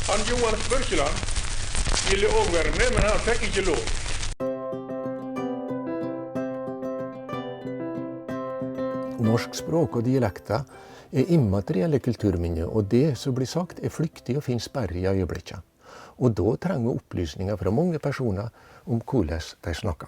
Han Johan Børkeland ville også være med, men han fikk ikke lov. Norsk språk og dialekter er immaterielle kulturminner, og det som blir sagt er flyktig og finnes bare i øyeblikket. Og da trenger vi opplysninger fra mange personer om hvordan de snakker.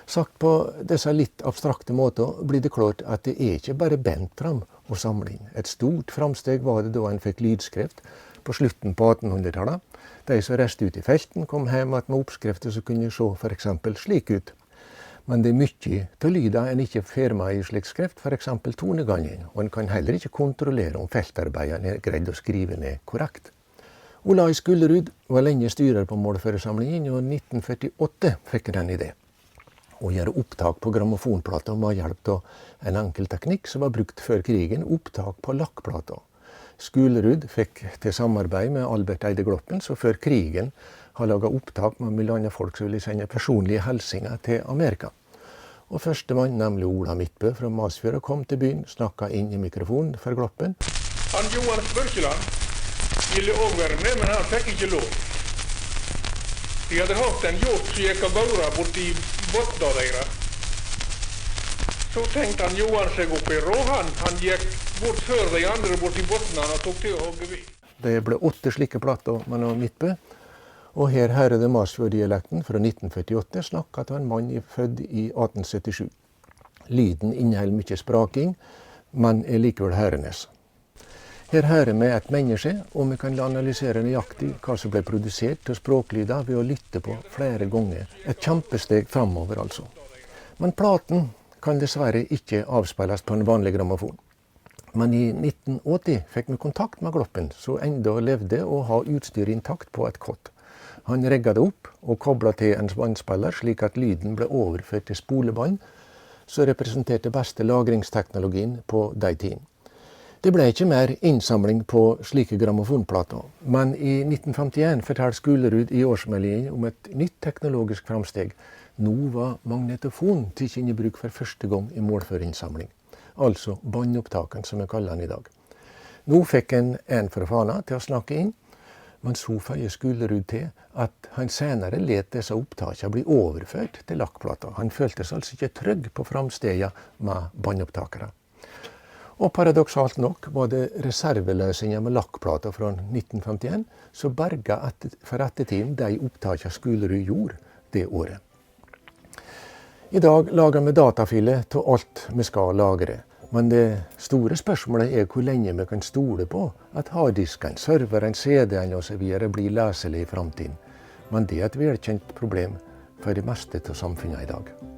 Sagt på disse litt abstrakte måter blir det klart at det er ikke bare bent fram og samle inn. Et stort framsteg var det da en fikk lydskrift på slutten på 1800-tallet. De som reiste ut i felten kom hjem med oppskrifter som kunne se for eksempel slik ut. Men det er mye til lyder en ikke får med i slik skrift, f.eks. tonegangen, og en kan heller ikke kontrollere om feltarbeiderne er greid å skrive ned korrekt. Olai Skullerud var lenge styrer på målførersamlingen, og i 1948 fikk han en idé. Å gjøre opptak på grammofonplater med hjelp av en enkel teknikk som var brukt før krigen, opptak på lakkplater. Skullerud fikk til samarbeid med Albert Eide Gloppen, som før krigen har laget opptak med millioner folk som ville sende personlige hilsener til Amerika. Og førstemann, nemlig Ola Midtbø fra Masfjord, kom til byen, snakket inn i mikrofonen for Gloppen. Han Johan Børkeland ville også være med, men han fikk ikke lov. De hadde hatt en hjort som gikk av gårde borti båtna deres. Så tenkte han Johan seg opp i rå, han gikk bort før de andre borti båtna og tok til å hogge ved. Det ble 8 slike plater med Midtbø. Og her hører det Masfjord-dialekten fra 1948 snakket av en mann født i 1877. Lyden inneholder mye spraking, men er likevel hørende. Her hører vi et menneske, og vi kan analysere nøyaktig hva som ble produsert av språklyder ved å lytte på flere ganger. Et kjempesteg fremover altså. Men platen kan dessverre ikke avspilles på en vanlig grammofon. Men i 1980 fikk vi kontakt med Gloppen, som enda levde og har utstyr intakt på et kott. Han rigget det opp og koblet til en båndspiller slik at lyden ble overført til spolebånd, som representerte beste lagringsteknologien på de tiden. Det ble ikke mer innsamling på slike grammofonplater, men i 1951 fortalte Skullerud i årsmeldingen om et nytt teknologisk framsteg. Nå var magnetofon tatt i bruk for første gang i målførinnsamling, altså båndopptakene som vi kaller den i dag. Nå fikk en fra Fana til å snakke inn, men så føyer Skullerud til at han senere let disse opptakene bli overført til lakkplater. Han følte seg altså ikke trygg på framstegen med båndopptakere. Og paradoksalt nok var det reserveløsninger med lakkplater fra 1951 som berget for ettertiden de opptakene Skullerud gjorde det året. I dag lager vi datafiler til alt vi skal lagre. Men det store spørsmålet er hvor lenge vi kan stole på at harddisken, serveren, CD-en osv. blir leselig i fremtiden. Men det er et velkjent problem for det meste av samfunnet i dag.